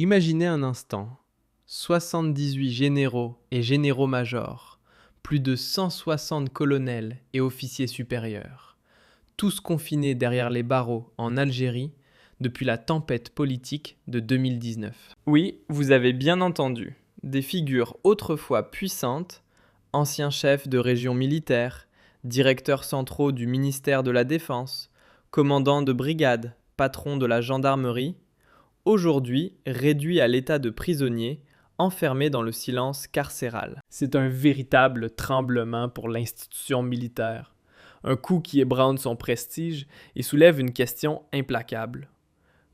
Imaginez un instant, 78 généraux et généraux-majors, plus de 160 colonels et officiers supérieurs, tous confinés derrière les barreaux en Algérie depuis la tempête politique de 2019. Oui, vous avez bien entendu, des figures autrefois puissantes, anciens chefs de régions militaires, directeurs centraux du ministère de la Défense, commandants de brigade, patrons de la gendarmerie, aujourd'hui réduits à l'état de prisonniers, enfermés dans le silence carcéral. C'est un véritable tremblement pour l'institution militaire. Un coup qui ébranle son prestige et soulève une question implacable.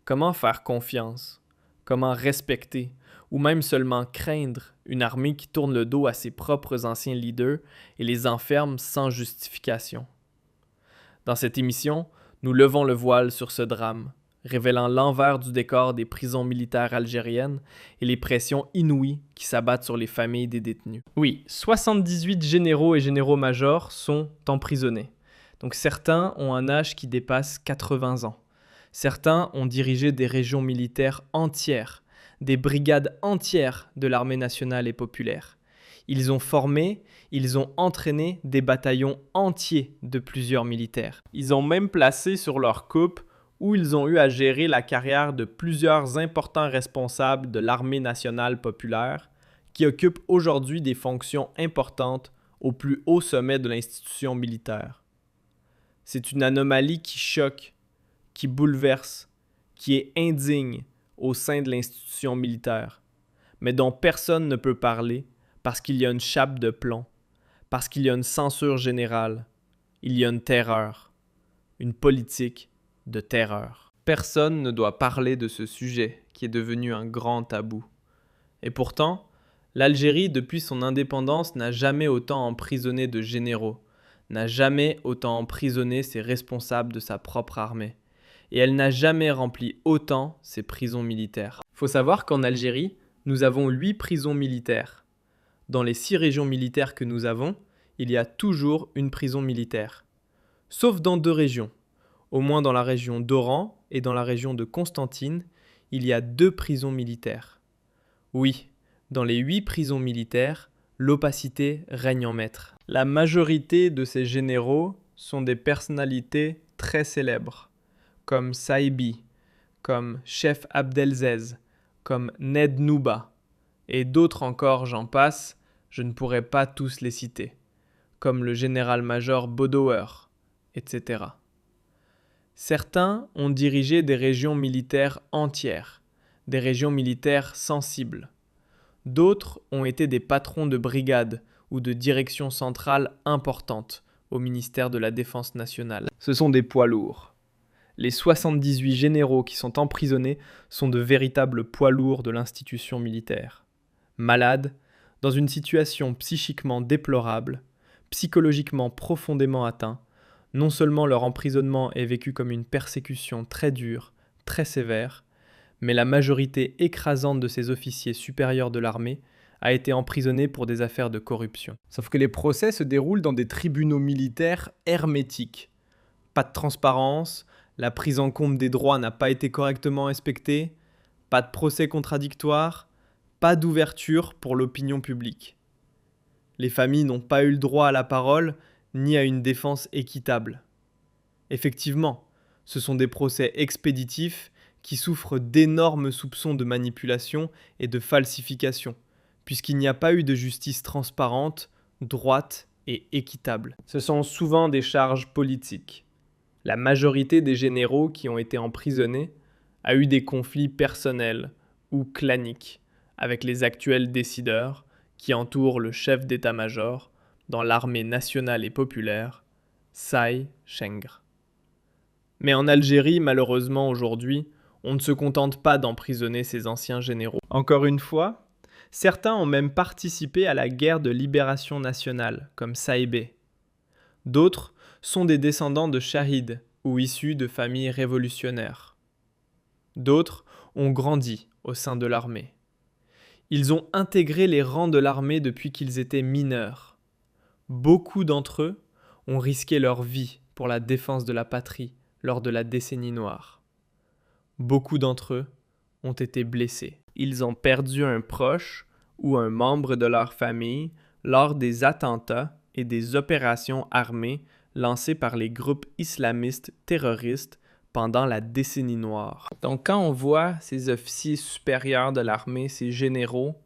Comment faire confiance? Comment respecter, ou même seulement craindre, une armée qui tourne le dos à ses propres anciens leaders et les enferme sans justification? Dans cette émission, nous levons le voile sur ce drame, révélant l'envers du décor des prisons militaires algériennes et les pressions inouïes qui s'abattent sur les familles des détenus. Oui, 78 généraux et généraux-majors sont emprisonnés. Donc certains ont un âge qui dépasse 80 ans. Certains ont dirigé des régions militaires entières, des brigades entières de l'armée nationale et populaire. Ils ont formé, ils ont entraîné des bataillons entiers de plusieurs militaires. Ils ont même placé sur leur coupe où ils ont eu à gérer la carrière de plusieurs importants responsables de l'armée nationale populaire qui occupent aujourd'hui des fonctions importantes au plus haut sommet de l'institution militaire. C'est une anomalie qui choque, qui bouleverse, qui est indigne au sein de l'institution militaire, mais dont personne ne peut parler parce qu'il y a une chape de plomb, parce qu'il y a une censure générale, il y a une terreur, une politique de terreur. Personne ne doit parler de ce sujet qui est devenu un grand tabou. Et pourtant, l'Algérie, depuis son indépendance, n'a jamais autant emprisonné de généraux, n'a jamais autant emprisonné ses responsables de sa propre armée. Et elle n'a jamais rempli autant ses prisons militaires. Il faut savoir qu'en Algérie, nous avons 8 prisons militaires. Dans les 6 régions militaires que nous avons, il y a toujours une prison militaire. Sauf dans 2 régions. Au moins dans la région d'Oran et dans la région de Constantine, il y a 2 prisons militaires. Oui, dans les 8 prisons militaires, l'opacité règne en maître. La majorité de ces généraux sont des personnalités très célèbres, comme Saïbi, comme Chef Abdelzez, comme Ned Nouba, et d'autres encore, j'en passe, je ne pourrais pas tous les citer, comme le général-major Baudouer, etc. Certains ont dirigé des régions militaires entières, des régions militaires sensibles. D'autres ont été des patrons de brigades ou de directions centrales importantes au ministère de la Défense nationale. Ce sont des poids lourds. Les 78 généraux qui sont emprisonnés sont de véritables poids lourds de l'institution militaire. Malades, dans une situation psychiquement déplorable, psychologiquement profondément atteints, non seulement leur emprisonnement est vécu comme une persécution très dure, très sévère, mais la majorité écrasante de ces officiers supérieurs de l'armée a été emprisonnée pour des affaires de corruption. Sauf que les procès se déroulent dans des tribunaux militaires hermétiques. Pas de transparence, la prise en compte des droits n'a pas été correctement respectée, pas de procès contradictoire, pas d'ouverture pour l'opinion publique. Les familles n'ont pas eu le droit à la parole ni à une défense équitable. Effectivement, ce sont des procès expéditifs qui souffrent d'énormes soupçons de manipulation et de falsification, puisqu'il n'y a pas eu de justice transparente, droite et équitable. Ce sont souvent des charges politiques. La majorité des généraux qui ont été emprisonnés a eu des conflits personnels ou claniques avec les actuels décideurs qui entourent le chef d'état-major dans l'armée nationale et populaire, Saï Chengre. Mais en Algérie, malheureusement aujourd'hui, on ne se contente pas d'emprisonner ces anciens généraux. Encore une fois, certains ont même participé à la guerre de libération nationale, comme Saïbé. D'autres sont des descendants de shahids ou issus de familles révolutionnaires. D'autres ont grandi au sein de l'armée. Ils ont intégré les rangs de l'armée depuis qu'ils étaient mineurs. Beaucoup d'entre eux ont risqué leur vie pour la défense de la patrie lors de la décennie noire. Beaucoup d'entre eux ont été blessés. ils ont perdu un proche ou un membre de leur famille lors des attentats et des opérations armées lancées par les groupes islamistes terroristes pendant la décennie noire. Donc quand on voit ces officiers supérieurs de l'armée, ces généraux,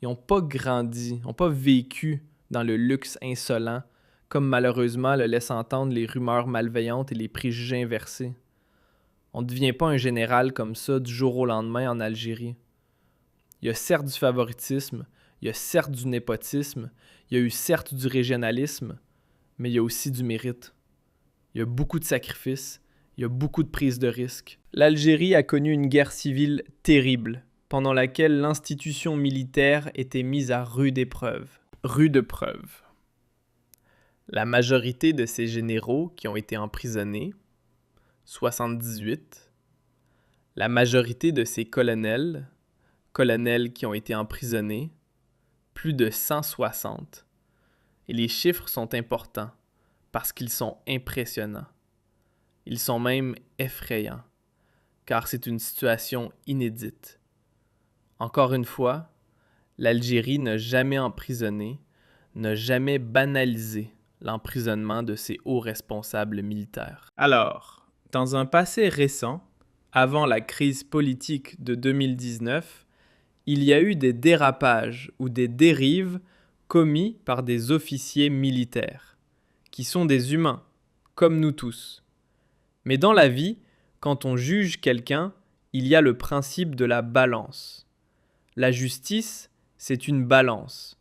ils n'ont pas grandi, n'ont pas vécu dans le luxe insolent, comme malheureusement le laissent entendre les rumeurs malveillantes et les préjugés inversés. On ne devient pas un général comme ça du jour au lendemain en Algérie. Il y a certes du favoritisme, il y a certes du népotisme, il y a eu certes du régionalisme, mais il y a aussi du mérite. Il y a beaucoup de sacrifices, il y a beaucoup de prises de risques. L'Algérie a connu une guerre civile terrible, pendant laquelle l'institution militaire était mise à rude épreuve. Rude preuve. La majorité de ces généraux qui ont été emprisonnés, 78, la majorité de ces colonels qui ont été emprisonnés, plus de 160. Et les chiffres sont importants parce qu'ils sont impressionnants. Ils sont même effrayants, car c'est une situation inédite. Encore une fois, l'Algérie n'a jamais emprisonné, n'a jamais banalisé l'emprisonnement de ses hauts responsables militaires. Alors, dans un passé récent, avant la crise politique de 2019, il y a eu des dérapages ou des dérives commis par des officiers militaires, qui sont des humains, comme nous tous. Mais dans la vie, quand on juge quelqu'un, il y a le principe de la balance. La justice, c'est une balance.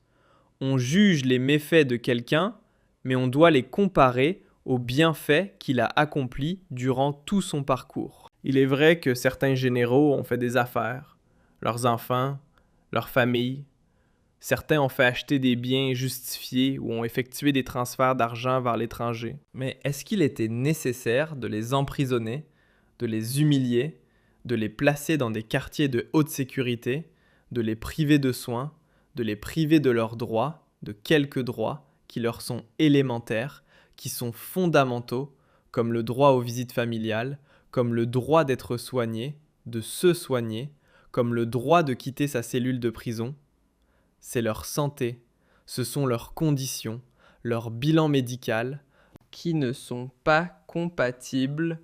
On juge les méfaits de quelqu'un, mais on doit les comparer aux bienfaits qu'il a accomplis durant tout son parcours. Il est vrai que certains généraux ont fait des affaires, leurs enfants, leurs familles. Certains ont fait acheter des biens injustifiés ou ont effectué des transferts d'argent vers l'étranger. Mais est-ce qu'il était nécessaire de les emprisonner, de les humilier, de les placer dans des quartiers de haute sécurité, de les priver de soins, de les priver de leurs droits, de quelques droits qui leur sont élémentaires, qui sont fondamentaux, comme le droit aux visites familiales, comme le droit d'être soigné, de se soigner, comme le droit de quitter sa cellule de prison? C'est leur santé, ce sont leurs conditions, leur bilan médical, qui ne sont pas compatibles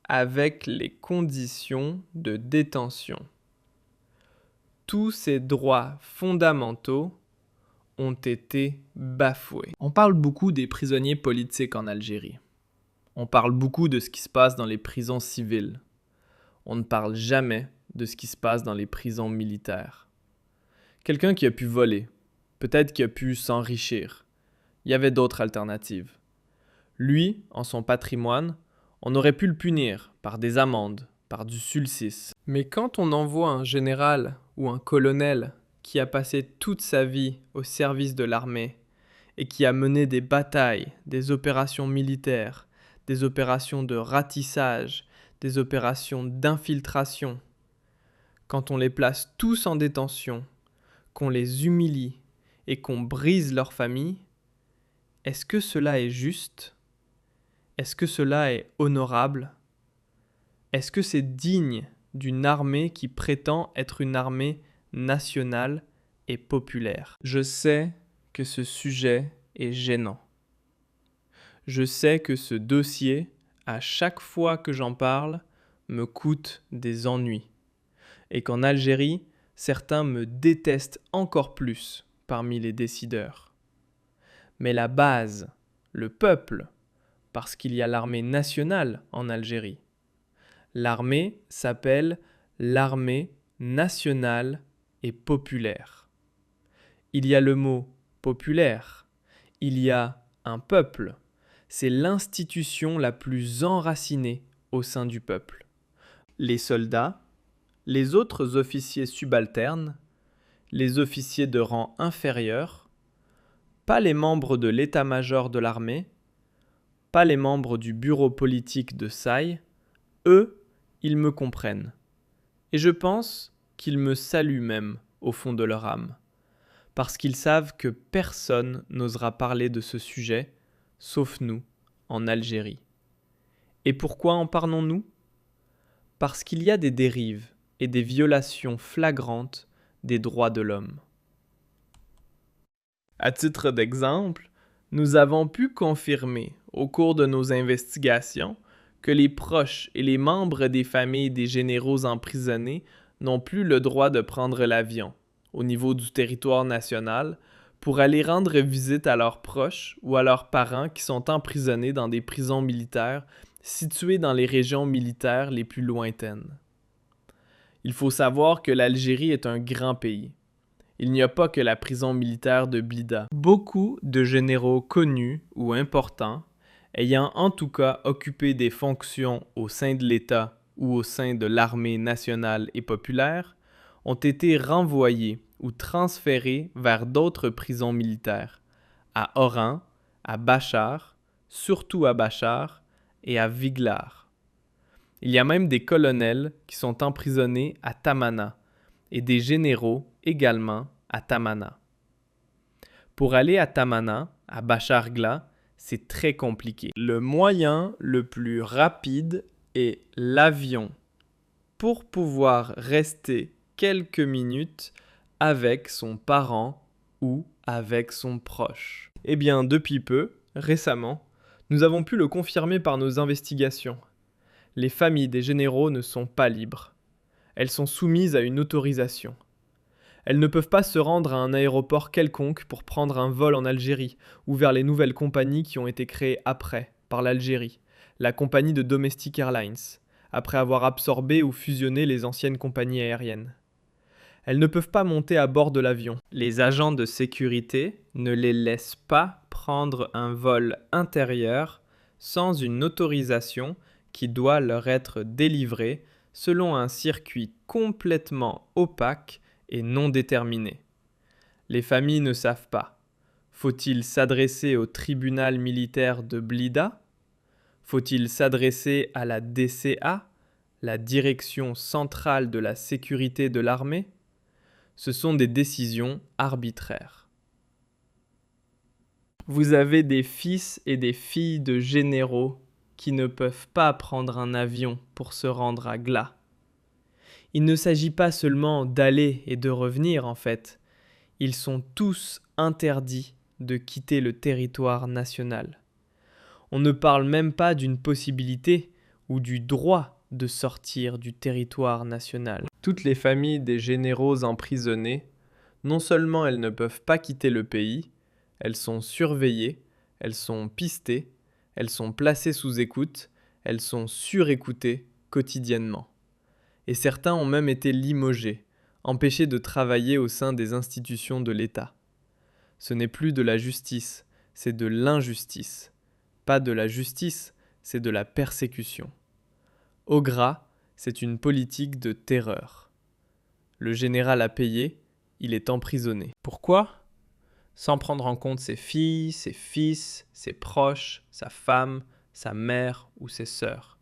avec les conditions de détention. Tous ces droits fondamentaux ont été bafoués. On parle beaucoup des prisonniers politiques en Algérie. On parle beaucoup de ce qui se passe dans les prisons civiles. On ne parle jamais de ce qui se passe dans les prisons militaires. Quelqu'un qui a pu voler, peut-être qui a pu s'enrichir. Il y avait d'autres alternatives. Lui, en son patrimoine, on aurait pu le punir par des amendes, par du sulcice. Mais quand on envoie un général ou un colonel qui a passé toute sa vie au service de l'armée et qui a mené des batailles, des opérations militaires, des opérations de ratissage, des opérations d'infiltration, quand on les place tous en détention, qu'on les humilie et qu'on brise leur famille, est-ce que cela est juste? Est-ce que cela est honorable? Est-ce que c'est digne d'une armée qui prétend être une armée nationale et populaire? Je sais que ce sujet est gênant. Je sais que ce dossier, à chaque fois que j'en parle, me coûte des ennuis. Et qu'en Algérie, certains me détestent encore plus parmi les décideurs. Mais la base, le peuple, parce qu'il y a l'armée nationale en Algérie. L'armée s'appelle l'armée nationale et populaire. Il y a le mot populaire, il y a un peuple. C'est l'institution la plus enracinée au sein du peuple. Les soldats, les autres officiers subalternes, les officiers de rang inférieur, pas les membres de l'état-major de l'armée, pas les membres du bureau politique de Saï, eux, ils me comprennent. Et je pense qu'ils me saluent même au fond de leur âme, parce qu'ils savent que personne n'osera parler de ce sujet, sauf nous, en Algérie. Et pourquoi en parlons-nous ? Parce qu'il y a des dérives et des violations flagrantes des droits de l'homme. À titre d'exemple, nous avons pu confirmer au cours de nos investigations que les proches et les membres des familles des généraux emprisonnés n'ont plus le droit de prendre l'avion, au niveau du territoire national, pour aller rendre visite à leurs proches ou à leurs parents qui sont emprisonnés dans des prisons militaires situées dans les régions militaires les plus lointaines. Il faut savoir que l'Algérie est un grand pays. Il n'y a pas que la prison militaire de Blida. Beaucoup de généraux connus ou importants, ayant en tout cas occupé des fonctions au sein de l'État ou au sein de l'armée nationale et populaire, ont été renvoyés ou transférés vers d'autres prisons militaires, à Oran, à Bachar, surtout à Bachar, et à Viglar. Il y a même des colonels qui sont emprisonnés à Tamana, et des généraux également à Tamana. Pour aller à Tamana, à Bachar-Gla, c'est très compliqué. Le moyen le plus rapide est l'avion, pour pouvoir rester quelques minutes avec son parent ou avec son proche. Eh bien, depuis peu, récemment, nous avons pu le confirmer par nos investigations. Les familles des généraux ne sont pas libres. Elles sont soumises à une autorisation. Elles ne peuvent pas se rendre à un aéroport quelconque pour prendre un vol en Algérie ou vers les nouvelles compagnies qui ont été créées après, par l'Algérie, la compagnie de Domestic Airlines, après avoir absorbé ou fusionné les anciennes compagnies aériennes. Elles ne peuvent pas monter à bord de l'avion. Les agents de sécurité ne les laissent pas prendre un vol intérieur sans une autorisation qui doit leur être délivrée selon un circuit complètement opaque et non déterminé. Les familles ne savent pas. Faut-il s'adresser au tribunal militaire de Blida? Faut-il s'adresser à la DCA, la Direction centrale de la sécurité de l'armée? Ce sont des décisions arbitraires. Vous avez des fils et des filles de généraux qui ne peuvent pas prendre un avion pour se rendre à Gla. Il ne s'agit pas seulement d'aller et de revenir en fait. Ils sont tous interdits de quitter le territoire national. On ne parle même pas d'une possibilité ou du droit de sortir du territoire national. Toutes les familles des généraux emprisonnés, non seulement elles ne peuvent pas quitter le pays, elles sont surveillées, elles sont pistées, elles sont placées sous écoute, elles sont surécoutées quotidiennement. Et certains ont même été limogés, empêchés de travailler au sein des institutions de l'État. Ce n'est plus de la justice, c'est de l'injustice. Pas de la justice, c'est de la persécution. Au gras, c'est une politique de terreur. Le général a payé, il est emprisonné. Pourquoi? Sans prendre en compte ses filles, ses fils, ses proches, sa femme, sa mère ou ses sœurs.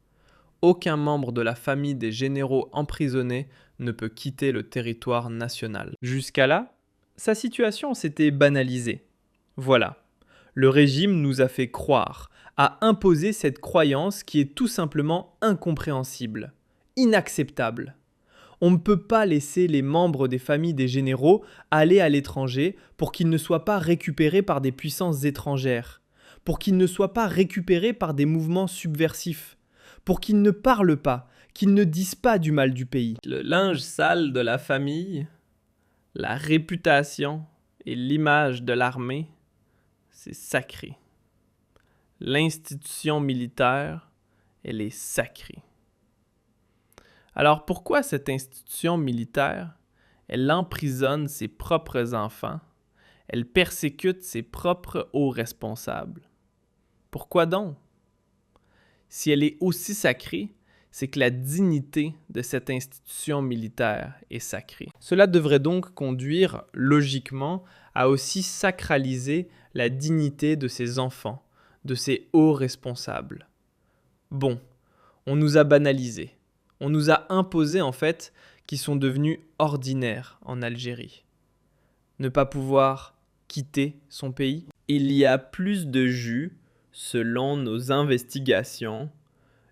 Aucun membre de la famille des généraux emprisonnés ne peut quitter le territoire national. Jusqu'à là, sa situation s'était banalisée. Voilà, le régime nous a fait croire, a imposé cette croyance qui est tout simplement incompréhensible, inacceptable. On ne peut pas laisser les membres des familles des généraux aller à l'étranger pour qu'ils ne soient pas récupérés par des puissances étrangères, pour qu'ils ne soient pas récupérés par des mouvements subversifs, pour qu'ils ne parlent pas, qu'ils ne disent pas du mal du pays. Le linge sale de la famille, la réputation et l'image de l'armée, c'est sacré. L'institution militaire, elle est sacrée. Alors pourquoi cette institution militaire, elle emprisonne ses propres enfants, elle persécute ses propres hauts responsables? Pourquoi donc? Si elle est aussi sacrée, c'est que la dignité de cette institution militaire est sacrée. Cela devrait donc conduire logiquement à aussi sacraliser la dignité de ses enfants, de ses hauts responsables. Bon, on nous a banalisés. On nous a imposé en fait qu'ils sont devenus ordinaires en Algérie. Ne pas pouvoir quitter son pays. Il y a plus de jus, selon nos investigations,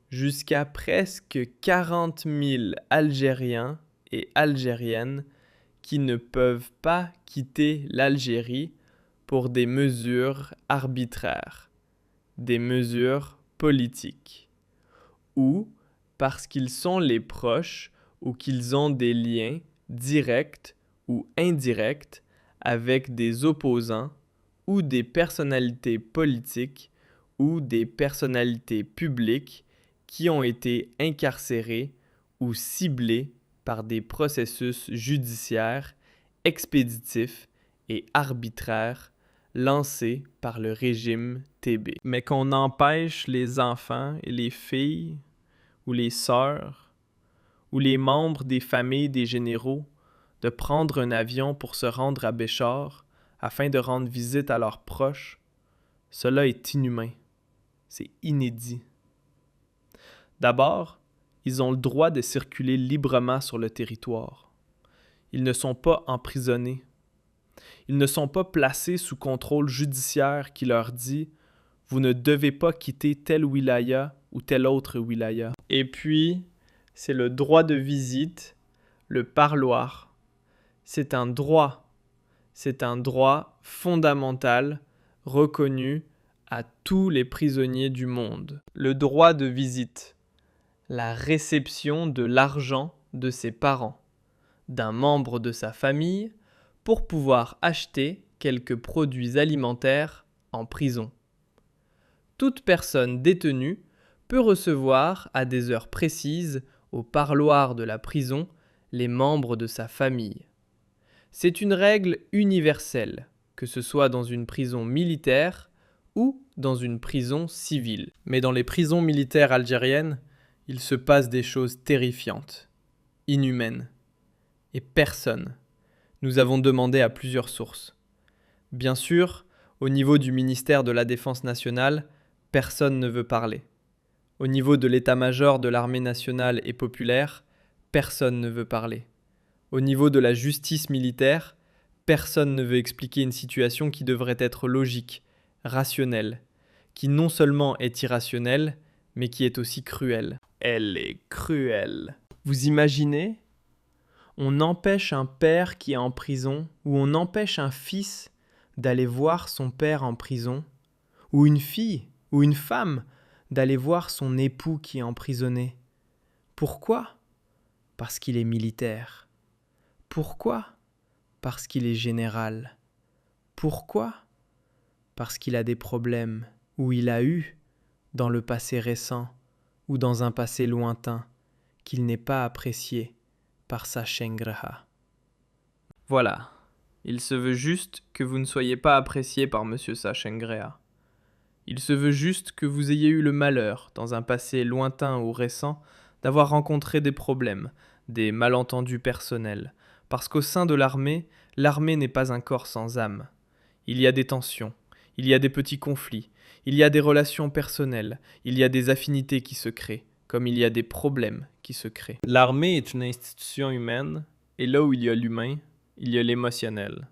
jusqu'à presque 40 000 Algériens et algériennes qui ne peuvent pas quitter l'Algérie pour des mesures arbitraires, des mesures politiques, ou parce qu'ils sont les proches ou qu'ils ont des liens directs ou indirects avec des opposants ou des personnalités politiques ou des personnalités publiques qui ont été incarcérées ou ciblées par des processus judiciaires expéditifs et arbitraires lancés par le régime TB. Mais qu'on empêche les enfants et les filles ou les sœurs ou les membres des familles des généraux de prendre un avion pour se rendre à Béchar afin de rendre visite à leurs proches, cela est inhumain. C'est inédit. D'abord, ils ont le droit de circuler librement sur le territoire. Ils ne sont pas emprisonnés. Ils ne sont pas placés sous contrôle judiciaire qui leur dit « Vous ne devez pas quitter telle wilaya ou telle autre wilaya ». Et puis, c'est le droit de visite, le parloir. C'est un droit fondamental reconnu à tous les prisonniers du monde. Le droit de visite, la réception de l'argent de ses parents, d'un membre de sa famille, pour pouvoir acheter quelques produits alimentaires en prison. Toute personne détenue peut recevoir à des heures précises au parloir de la prison les membres de sa famille. C'est une règle universelle, que ce soit dans une prison militaire ou dans une prison civile. Mais dans les prisons militaires algériennes, il se passe des choses terrifiantes, inhumaines. Et personne. Nous avons demandé à plusieurs sources. Bien sûr, au niveau du ministère de la Défense nationale, personne ne veut parler. Au niveau de l'état-major de l'armée nationale et populaire, personne ne veut parler. Au niveau de la justice militaire, personne ne veut expliquer une situation qui devrait être logique, rationnelle, qui non seulement est irrationnelle, mais qui est aussi cruelle. Elle est cruelle. Vous imaginez ? On empêche un père qui est en prison, ou on empêche un fils d'aller voir son père en prison, ou une fille, ou une femme d'aller voir son époux qui est emprisonné. Pourquoi ? Parce qu'il est militaire. Pourquoi ? Parce qu'il est général. Pourquoi ? Parce qu'il a des problèmes, ou il a eu, dans le passé récent, ou dans un passé lointain, qu'il n'est pas apprécié par Sachen Graha. Voilà, il se veut juste que vous ne soyez pas apprécié par Monsieur Sachen Graha. Il se veut juste que vous ayez eu le malheur, dans un passé lointain ou récent, d'avoir rencontré des problèmes, des malentendus personnels, parce qu'au sein de l'armée n'est pas un corps sans âme. Il y a des tensions, il y a des petits conflits, il y a des relations personnelles, il y a des affinités qui se créent, comme il y a des problèmes qui se créent. L'armée est une institution humaine, et là où il y a l'humain, il y a l'émotionnel.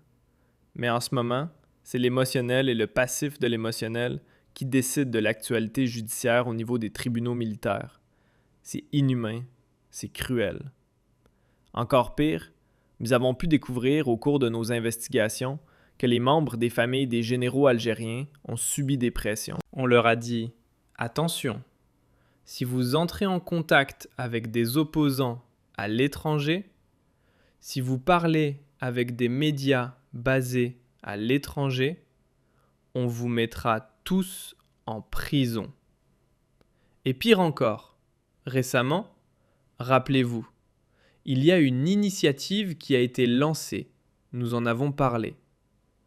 Mais en ce moment, c'est l'émotionnel et le passif de l'émotionnel qui décident de l'actualité judiciaire au niveau des tribunaux militaires. C'est inhumain, c'est cruel. Encore pire, nous avons pu découvrir au cours de nos investigations que les membres des familles des généraux algériens ont subi des pressions. On leur a dit « Attention, si vous entrez en contact avec des opposants à l'étranger, si vous parlez avec des médias basés à l'étranger, on vous mettra tous en prison. » Et pire encore, récemment, rappelez-vous, il y a une initiative qui a été lancée, nous en avons parlé.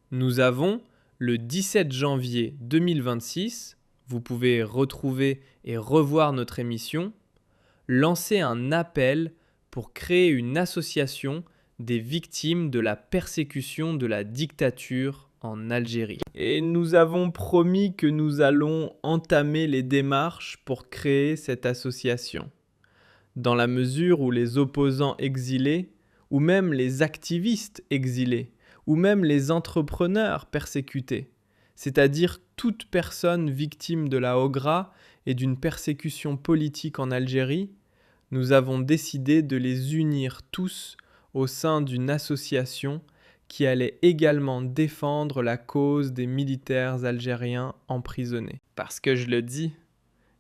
Nous avons, le 17 janvier 2026, vous pouvez retrouver et revoir notre émission, lancé un appel pour créer une association des victimes de la persécution de la dictature en Algérie. Et nous avons promis que nous allons entamer les démarches pour créer cette association. Dans la mesure où les opposants exilés, ou même les activistes exilés, ou même les entrepreneurs persécutés, c'est-à-dire toute personne victime de la Hogra et d'une persécution politique en Algérie, nous avons décidé de les unir tous au sein d'une association qui allait également défendre la cause des militaires algériens emprisonnés. Parce que je le dis,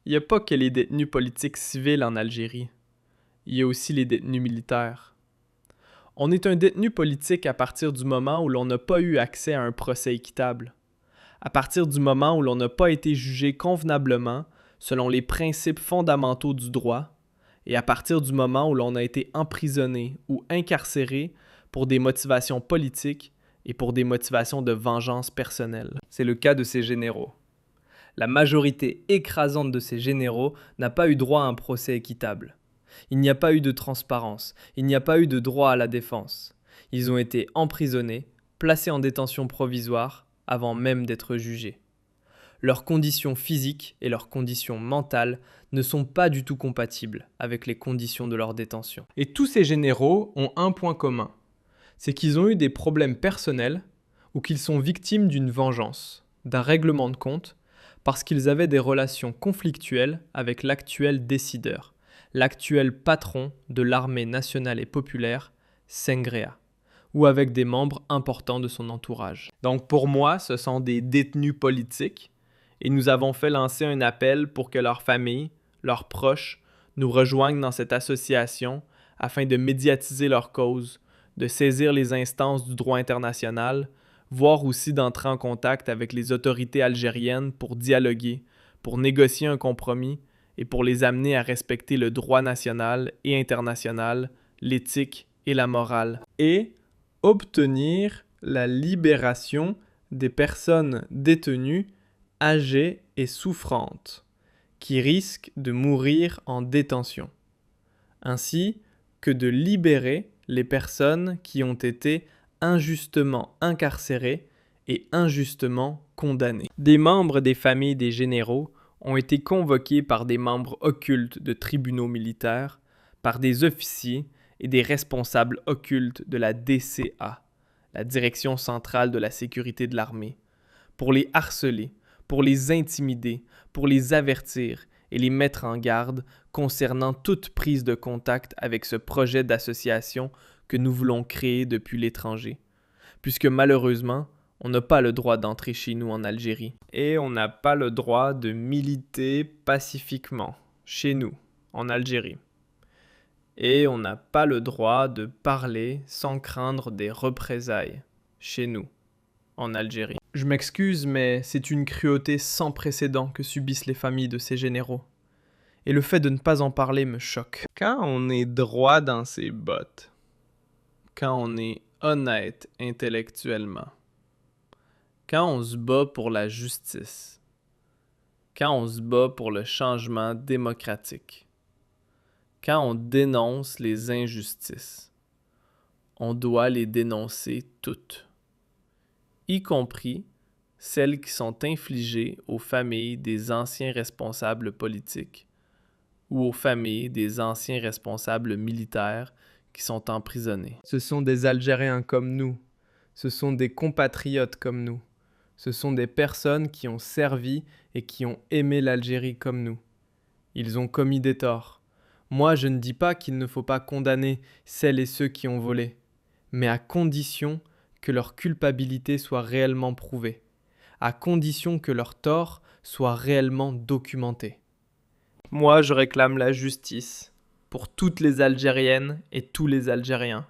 il n'y a pas que les détenus politiques civils en Algérie, il y a aussi les détenus militaires. On est un détenu politique à partir du moment où l'on n'a pas eu accès à un procès équitable, à partir du moment où l'on n'a pas été jugé convenablement selon les principes fondamentaux du droit, et à partir du moment où l'on a été emprisonné ou incarcéré pour des motivations politiques et pour des motivations de vengeance personnelle. C'est le cas de ces généraux. La majorité écrasante de ces généraux n'a pas eu droit à un procès équitable. Il n'y a pas eu de transparence, il n'y a pas eu de droit à la défense. Ils ont été emprisonnés, placés en détention provisoire, avant même d'être jugés. Leurs conditions physiques et leurs conditions mentales ne sont pas du tout compatibles avec les conditions de leur détention. Et tous ces généraux ont un point commun, c'est qu'ils ont eu des problèmes personnels ou qu'ils sont victimes d'une vengeance, d'un règlement de compte, parce qu'ils avaient des relations conflictuelles avec l'actuel décideur, l'actuel patron de l'armée nationale et populaire, Senghrea, ou avec des membres importants de son entourage. Donc pour moi, ce sont des détenus politiques, et nous avons fait lancer un appel pour que leurs familles, leurs proches, nous rejoignent dans cette association afin de médiatiser leur cause, de saisir les instances du droit international, voire aussi d'entrer en contact avec les autorités algériennes pour dialoguer, pour négocier un compromis et pour les amener à respecter le droit national et international, l'éthique et la morale, et obtenir la libération des personnes détenues âgées et souffrantes, qui risquent de mourir en détention, ainsi que de libérer les personnes qui ont été injustement incarcérées et injustement condamnées. Des membres des familles des généraux ont été convoqués par des membres occultes de tribunaux militaires, par des officiers et des responsables occultes de la DCA, la Direction centrale de la sécurité de l'armée, pour les harceler, pour les intimider, pour les avertir et les mettre en garde concernant toute prise de contact avec ce projet d'association que nous voulons créer depuis l'étranger, puisque malheureusement, on n'a pas le droit d'entrer chez nous en Algérie. Et on n'a pas le droit de militer pacifiquement chez nous, en Algérie. Et on n'a pas le droit de parler sans craindre des représailles chez nous, en Algérie. Je m'excuse, mais c'est une cruauté sans précédent que subissent les familles de ces généraux. Et le fait de ne pas en parler me choque. Quand on est droit dans ses bottes, quand on est honnête intellectuellement, quand on se bat pour la justice, quand on se bat pour le changement démocratique, quand on dénonce les injustices, on doit les dénoncer toutes, y compris celles qui sont infligées aux familles des anciens responsables politiques ou aux familles des anciens responsables militaires qui sont emprisonnés. Ce sont des Algériens comme nous, ce sont des compatriotes comme nous, ce sont des personnes qui ont servi et qui ont aimé l'Algérie comme nous. Ils ont commis des torts. Moi, je ne dis pas qu'il ne faut pas condamner celles et ceux qui ont volé, mais à condition que leur culpabilité soit réellement prouvée, à condition que leur tort soit réellement documenté. Moi, je réclame la justice pour toutes les Algériennes et tous les Algériens.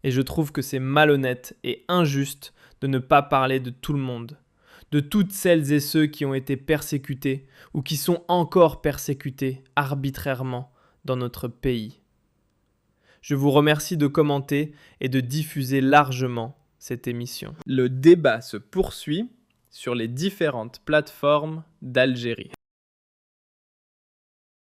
Et je trouve que c'est malhonnête et injuste de ne pas parler de tout le monde, de toutes celles et ceux qui ont été persécutés ou qui sont encore persécutés arbitrairement dans notre pays. Je vous remercie de commenter et de diffuser largement cette émission. Le débat se poursuit sur les différentes plateformes d'Algérie.